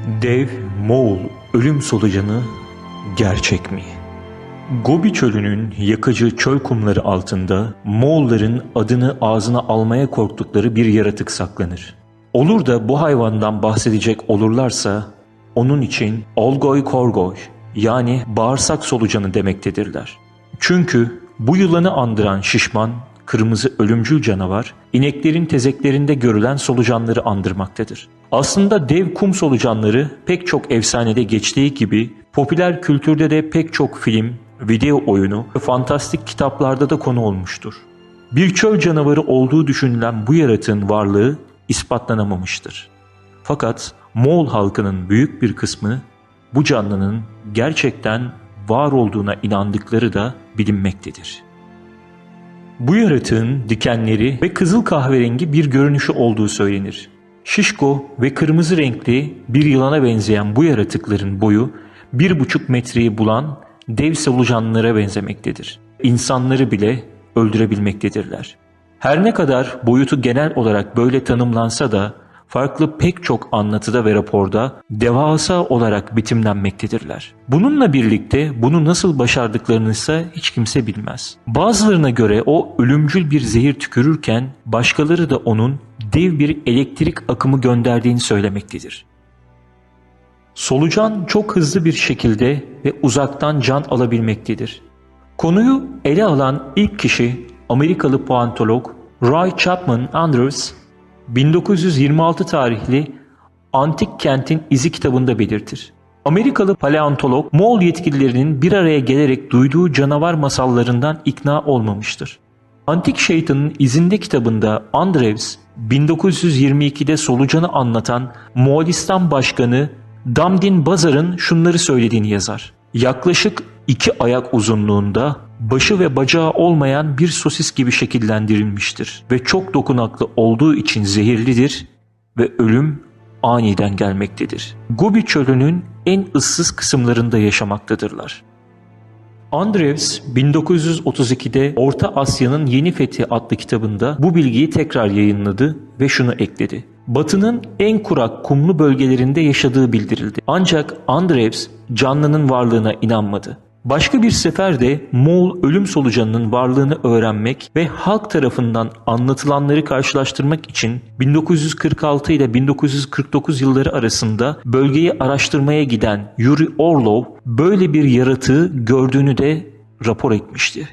Dev Moğol ölüm solucanı gerçek mi? Gobi Çölü'nün yakıcı çöl kumları altında Moğolların adını ağzına almaya korktukları bir yaratık saklanır. Olur da bu hayvandan bahsedecek olurlarsa onun için Olgoy Korgoy yani bağırsak solucanı demektedirler. Çünkü bu yılanı andıran şişman, kırmızı ölümcül canavar ineklerin tezeklerinde görülen solucanları andırmaktadır. Aslında dev kum solucanları pek çok efsanede geçtiği gibi popüler kültürde de pek çok film, video oyunu ve fantastik kitaplarda da konu olmuştur. Bir çöl canavarı olduğu düşünülen bu yaratığın varlığı ispatlanamamıştır. Fakat Moğol halkının büyük bir kısmı bu canlının gerçekten var olduğuna inandıkları da bilinmektedir. Bu yaratığın dikenleri ve kızıl kahverengi bir görünüşü olduğu söylenir. Şişko ve kırmızı renkli bir yılana benzeyen bu yaratıkların boyu 1,5 metreyi bulan dev solucanlara benzemektedir. İnsanları bile öldürebilmektedirler. Her ne kadar boyutu genel olarak böyle tanımlansa da farklı pek çok anlatıda ve raporda devasa olarak betimlenmektedirler. Bununla birlikte bunu nasıl başardıklarını ise hiç kimse bilmez. Bazılarına göre o ölümcül bir zehir tükürürken başkaları da onun dev bir elektrik akımı gönderdiğini söylemektedir. Solucan çok hızlı bir şekilde ve uzaktan can alabilmektedir. Konuyu ele alan ilk kişi Amerikalı paleontolog Roy Chapman Andrews 1926 tarihli Antik Kentin İzi kitabında belirtir. Amerikalı paleontolog Moğol yetkililerinin bir araya gelerek duyduğu canavar masallarından ikna olmamıştır. Antik Şeytanın İzinde kitabında Andrews 1922'de solucanı anlatan Moğolistan Başkanı Damdin Bazar'ın şunları söylediğini yazar. Yaklaşık 2 ayak uzunluğunda, başı ve bacağı olmayan bir sosis gibi şekillendirilmiştir ve çok dokunaklı olduğu için zehirlidir ve ölüm aniden gelmektedir. Gobi Çölü'nün en ıssız kısımlarında yaşamaktadırlar. Andrews 1932'de Orta Asya'nın Yeni Fethi adlı kitabında bu bilgiyi tekrar yayınladı ve şunu ekledi. Batı'nın en kurak kumlu bölgelerinde yaşadığı bildirildi. Ancak Andrews canlının varlığına inanmadı. Başka bir seferde Moğol ölüm solucanının varlığını öğrenmek ve halk tarafından anlatılanları karşılaştırmak için 1946 ile 1949 yılları arasında bölgeyi araştırmaya giden Yuri Orlov böyle bir yaratığı gördüğünü de rapor etmişti.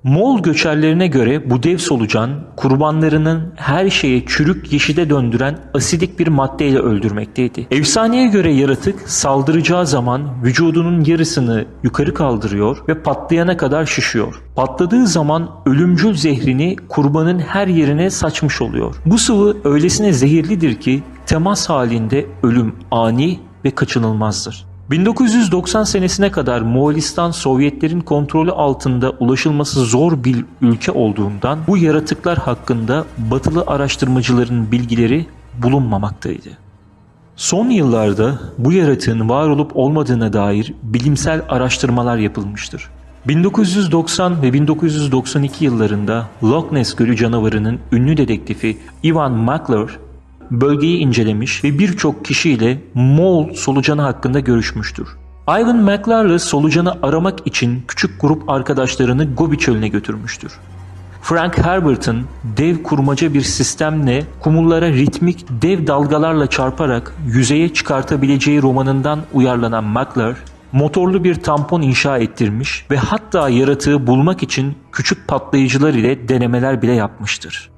Moğol göçerlerine göre bu dev solucan kurbanlarının her şeye çürük yeşile döndüren asidik bir maddeyle öldürmekteydi. Efsaneye göre yaratık saldıracağı zaman vücudunun yarısını yukarı kaldırıyor ve patlayana kadar şişiyor. Patladığı zaman ölümcül zehrini kurbanın her yerine saçmış oluyor. Bu sıvı öylesine zehirlidir ki temas halinde ölüm ani ve kaçınılmazdır. 1990 senesine kadar Moğolistan Sovyetlerin kontrolü altında ulaşılması zor bir ülke olduğundan bu yaratıklar hakkında batılı araştırmacıların bilgileri bulunmamaktaydı. Son yıllarda bu yaratığın var olup olmadığına dair bilimsel araştırmalar yapılmıştır. 1990 ve 1992 yıllarında Loch Ness Gölü canavarının ünlü dedektifi Ivan McClure bölgeyi incelemiş ve birçok kişiyle Moğol solucanı hakkında görüşmüştür. Ivan McClure solucanı aramak için küçük grup arkadaşlarını Gobi Çölü'ne götürmüştür. Frank Herbert'ın dev kurmaca bir sistemle kumullara ritmik dev dalgalarla çarparak yüzeye çıkartabileceği romanından uyarlanan McClure, motorlu bir tampon inşa ettirmiş ve hatta yaratığı bulmak için küçük patlayıcılar ile denemeler bile yapmıştır.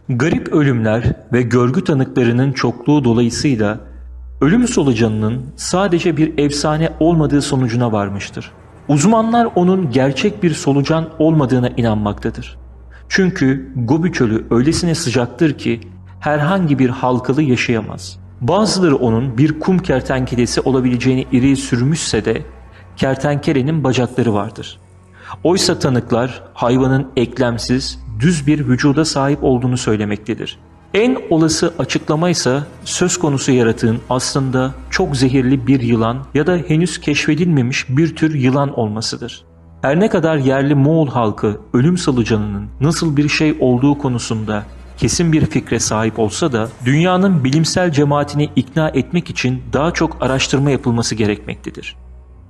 Garip ölümler ve görgü tanıklarının çokluğu dolayısıyla ölüm solucanının sadece bir efsane olmadığı sonucuna varmıştır. Uzmanlar onun gerçek bir solucan olmadığına inanmaktadır. Çünkü Gobi Çölü öylesine sıcaktır ki herhangi bir halkalı yaşayamaz. Bazıları onun bir kum kertenkelesi olabileceğini ileri sürmüşse de kertenkelenin bacakları vardır. Oysa tanıklar hayvanın eklemsiz, düz bir vücuda sahip olduğunu söylemektedir. En olası açıklama ise söz konusu yaratığın aslında çok zehirli bir yılan ya da henüz keşfedilmemiş bir tür yılan olmasıdır. Her ne kadar yerli Moğol halkı ölüm solucanının nasıl bir şey olduğu konusunda kesin bir fikre sahip olsa da dünyanın bilimsel cemaatini ikna etmek için daha çok araştırma yapılması gerekmektedir.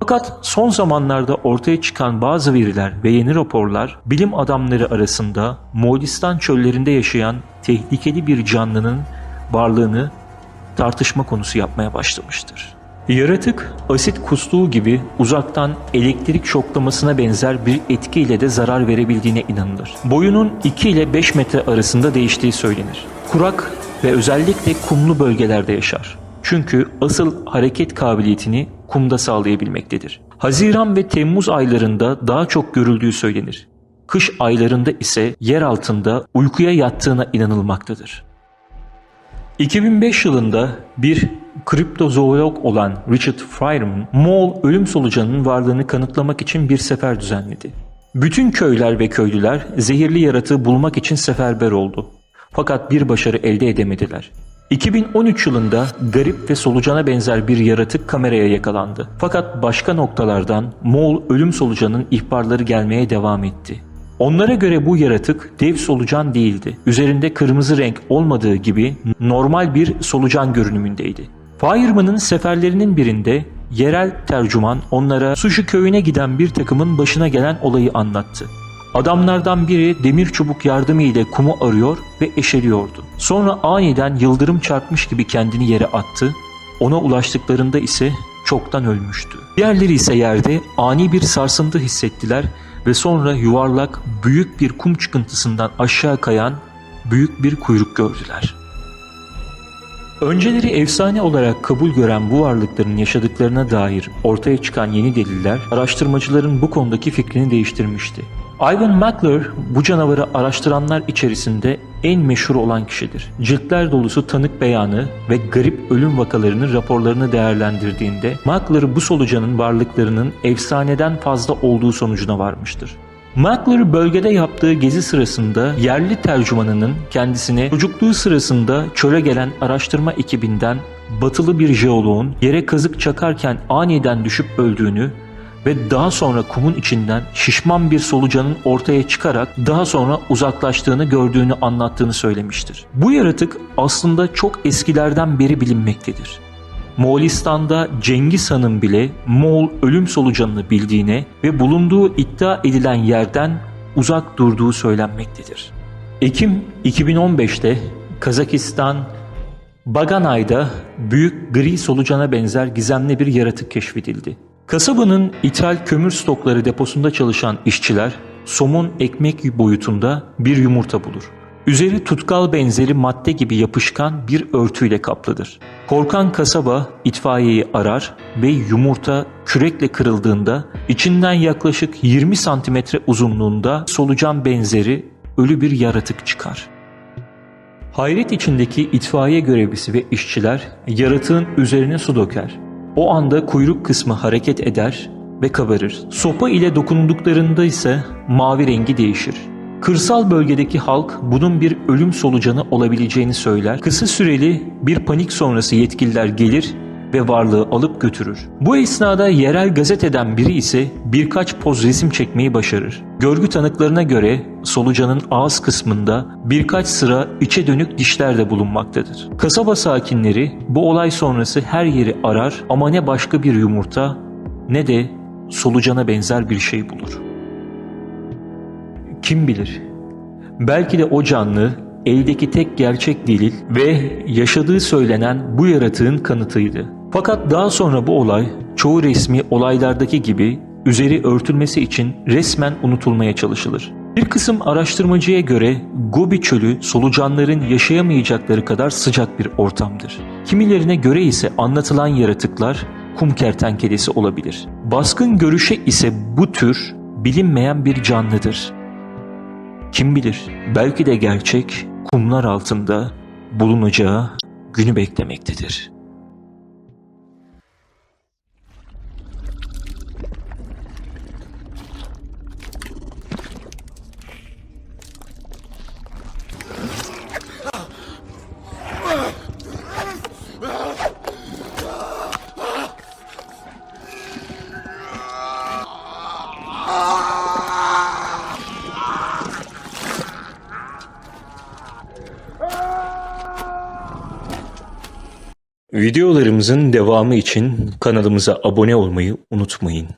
Fakat son zamanlarda ortaya çıkan bazı veriler ve yeni raporlar bilim adamları arasında Moğolistan çöllerinde yaşayan tehlikeli bir canlının varlığını tartışma konusu yapmaya başlamıştır. Yaratık asit kustuğu gibi uzaktan elektrik şoklamasına benzer bir etkiyle de zarar verebildiğine inanılır. Boyunun 2 ile 5 metre arasında değiştiği söylenir. Kurak ve özellikle kumlu bölgelerde yaşar. Çünkü asıl hareket kabiliyetini kumda sağlayabilmektedir. Haziran ve Temmuz aylarında daha çok görüldüğü söylenir. Kış aylarında ise yer altında uykuya yattığına inanılmaktadır. 2005 yılında bir kriptozoolog olan Richard Feynman, Moğol ölüm solucanının varlığını kanıtlamak için bir sefer düzenledi. Bütün köyler ve köylüler zehirli yaratığı bulmak için seferber oldu. Fakat bir başarı elde edemediler. 2013 yılında garip ve solucana benzer bir yaratık kameraya yakalandı. Fakat başka noktalardan Moğol ölüm solucanının ihbarları gelmeye devam etti. Onlara göre bu yaratık dev solucan değildi. Üzerinde kırmızı renk olmadığı gibi normal bir solucan görünümündeydi. Feynman'ın seferlerinin birinde yerel tercüman onlara Sushi köyüne giden bir takımın başına gelen olayı anlattı. Adamlardan biri demir çubuk yardımı ile kumu arıyor ve eşeliyordu. Sonra aniden yıldırım çarpmış gibi kendini yere attı. Ona ulaştıklarında ise çoktan ölmüştü. Diğerleri ise yerde ani bir sarsıntı hissettiler ve sonra yuvarlak büyük bir kum çıkıntısından aşağı kayan büyük bir kuyruk gördüler. Önceleri efsane olarak kabul gören bu varlıkların yaşadıklarına dair ortaya çıkan yeni deliller araştırmacıların bu konudaki fikrini değiştirmişti. Ivan McClure bu canavarı araştıranlar içerisinde en meşhur olan kişidir. Ciltler dolusu tanık beyanı ve garip ölüm vakalarını raporlarını değerlendirdiğinde McClure bu solucanın varlıklarının efsaneden fazla olduğu sonucuna varmıştır. McClure bölgede yaptığı gezi sırasında yerli tercümanının kendisine çocukluğu sırasında çöle gelen araştırma ekibinden batılı bir jeoloğun yere kazık çakarken aniden düşüp öldüğünü ve daha sonra kumun içinden şişman bir solucanın ortaya çıkarak daha sonra uzaklaştığını gördüğünü anlattığını söylemiştir. Bu yaratık aslında çok eskilerden beri bilinmektedir. Moğolistan'da Cengiz Han'ın bile Moğol ölüm solucanını bildiğine ve bulunduğu iddia edilen yerden uzak durduğu söylenmektedir. Ekim 2015'te Kazakistan Baganay'da büyük gri solucana benzer gizemli bir yaratık keşfedildi. Kasabanın ithal kömür stokları deposunda çalışan işçiler somun ekmek boyutunda bir yumurta bulur. Üzeri tutkal benzeri madde gibi yapışkan bir örtüyle kaplıdır. Korkan kasaba itfaiyeyi arar ve yumurta kürekle kırıldığında içinden yaklaşık 20 santimetre uzunluğunda solucan benzeri ölü bir yaratık çıkar. Hayret içindeki itfaiye görevlisi ve işçiler yaratığın üzerine su döker. O anda kuyruk kısmı hareket eder ve kabarır. Sopa ile dokunduklarında ise mavi rengi değişir. Kırsal bölgedeki halk bunun bir ölüm solucanı olabileceğini söyler. Kısa süreli bir panik sonrası yetkililer gelir ve varlığı alıp götürür. Bu esnada yerel gazeteden biri ise birkaç poz resim çekmeyi başarır. Görgü tanıklarına göre solucanın ağız kısmında birkaç sıra içe dönük dişler de bulunmaktadır. Kasaba sakinleri bu olay sonrası her yeri arar ama ne başka bir yumurta ne de solucana benzer bir şey bulur. Kim bilir? Belki de o canlı eldeki tek gerçek delil ve yaşadığı söylenen bu yaratığın kanıtıydı. Fakat daha sonra bu olay çoğu resmi olaylardaki gibi üzeri örtülmesi için resmen unutulmaya çalışılır. Bir kısım araştırmacıya göre Gobi Çölü solucanların yaşayamayacakları kadar sıcak bir ortamdır. Kimilerine göre ise anlatılan yaratıklar kum kertenkelesi olabilir. Baskın görüşe ise bu tür bilinmeyen bir canlıdır. Kim bilir, belki de gerçek kumlar altında bulunacağı günü beklemektedir. Videolarımızın devamı için kanalımıza abone olmayı unutmayın.